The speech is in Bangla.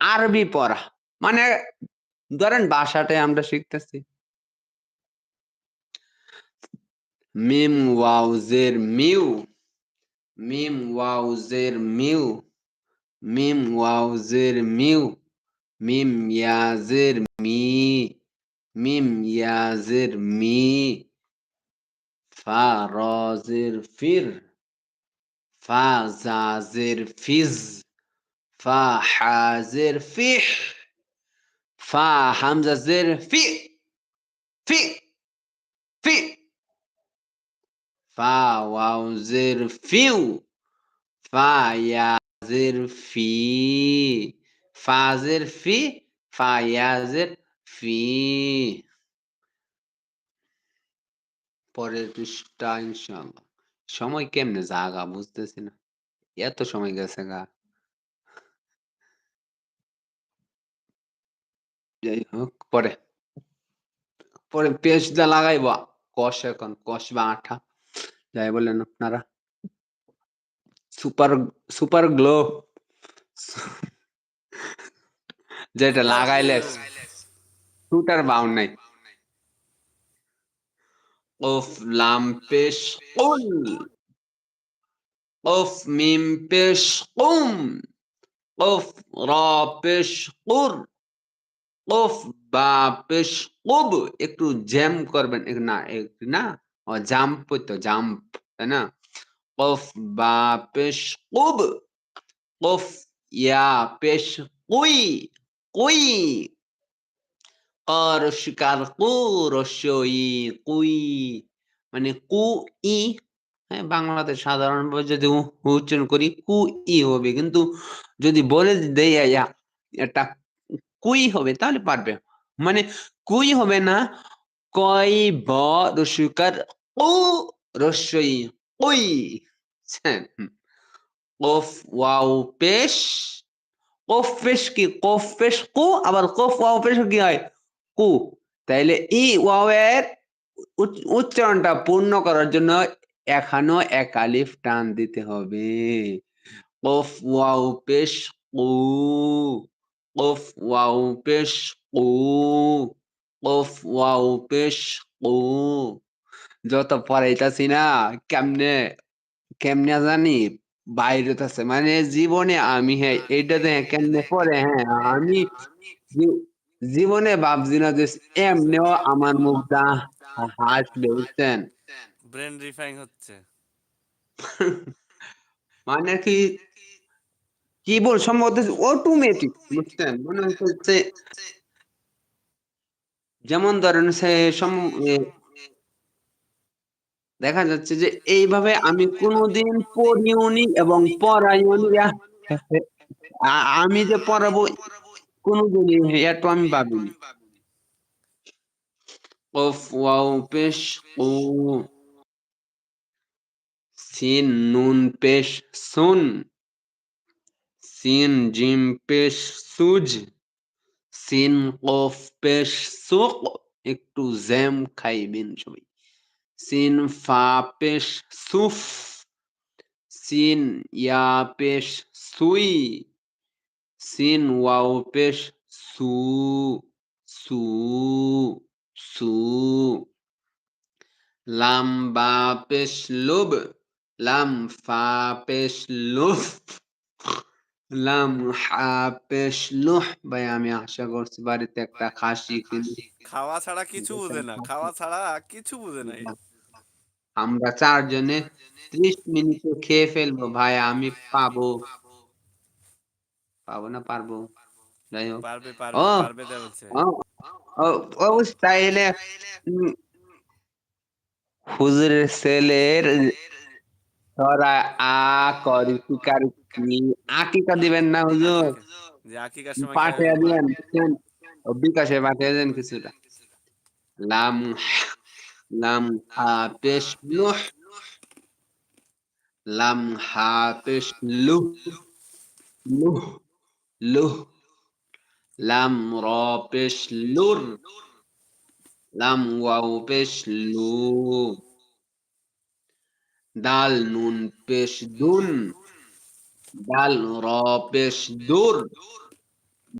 আরবি পড়া। মানে ধরেন ভাষাটাই আমরা শিখতেছি। মিম ওয়াও জের মিউ, মিম ওয়াও জের মিউ, মিম ওয়াও জের মিউ, মিম ইয়া জের মি, মিম ইয়া জের মি, ফা র জের ফির, ফা জা জের ফিজ, ফা হা জের ফিহ, ফা হামজা জের ফি, ফি, ফি, ফা ওয়াও জের ফিউ, ফা ইয়া জের ফি, ফা জের ফি, ফা ইয়া জের ফি। পরের পৃষ্ঠা ইনশাআল্লাহ। সময় কেমনে জাগা বুঝতেছি না। এত সময় গেছে গা। যাই হোক পরে। পরে পেস্ট দা লাগাইব। কষ এখন কষ বা আঠা। যাই বলেন আপনারা। সুপার সুপার গ্লো যেটা সুপার লাগাইলে গ্লু শুটার বাউন্ড নাই। ওফ লাম পেশ কুল, ওফ মিম পেশ কুম, ওফ র পেশ কুর, ওফ বা পেশ কুব। একটু জ্যাম করবেন না না জাম্প তো জাম্প তাই না। ওফ বা পেশ কুব, ওফ ইয়া পেশ কুই, কুই, রস্যকার কু রস্যই কুই, মানে কু ই। হ্যাঁ বাংলাতে সাধারণভাবে যদি উচ্চারণ করি কু ই হবে, কিন্তু যদি বলে দেই এটা কুই হবে তাহলে পারবে। মানে কুই হবে না, কই ব রস্যকার কু রস্যই কুই। কফ ওয়াও পেশ, কফ পেশ কি কফ পেশ কু, আবার কফ ওয়াও পেশ কি হয় কু। তাইলে ই ওয়াও এর উচ্চারণটা পূর্ণ করার জন্য এখানেও এক আলিফ টান দিতে হবে। কফ ওয়াও পেশ কু, কফ ওয়াও পেশ কু, কফ ওয়াও পেশ কু। যত পড়াইতাছি না কেমনে কেমনে জানি বাইরে আছে, মানে জীবনে আমি হ্যাঁ এইটা দেখে কেমনে পড়ে হ্যাঁ আমি জীবনে ভাবছি না যে এমনিও আমার মুখটা হাসবে বুঝছেন। ব্রেন রিফাইং হচ্ছে। মানে কি কিবোর্ড সম্ভবত অটোমেটিক বুঝছেন, মনে হচ্ছে যেমন ধরেন সে দেখা যাচ্ছে যে এইভাবে আমি কোনোদিন পড়িওনি এবং পড়াইওনি। আমি যে পড়াবো কোনোদিনই এত আমি ভাবিনি। কফ ওয়াও পেশ কু, সিন নুন পেশ সুন, সিন জিম পেশ সুজ, সিন কফ পেশ সুক। একটু জ্যাম খাইবেন সবাই। সিন ফা পেশ সুফ, সিন ইয়া পেশ সুই, সিন ওয়াও পেশ সু, সু, সু। লাম বা পেশ লুব, লাম ফা পেশ লুফ, লাম হা পেশ লুহ। ভাই আমি আশা করছি বাড়িতে একটা খাসি কিনে খাওয়া ছাড়া কিছু বুঝে না, খাওয়া ছাড়া কিছু বুঝে নাই। আমরা 4 জনে 30 মিনিটে খেয়ে ফেলবো ভাই। আমি পাবো পাবো না পারবো? যাই হোক। পারবে ও পারবে পারবে দেয়া বলছে। ও ও ও স্টাইলে হুজুরের ছেলের তোরা আ করি শিকার আকিকা দিবেন না হুজুর, আকিকা, যে আকিকার সময় পাঠিয়ে খাওয়াবেন। দিবেন বুঝছেন? ও বিকাশে পাঠিয়ে দেন কিছুটা। লাম লাম হা পেশ লুহ, লাম হা পেশ লুহ, লুহ, লুহ। লাম র পেশ লুর, লাম ওয়াও পেশ লু, দাল নুন পেশ দুন, দাল র পেশ দুর,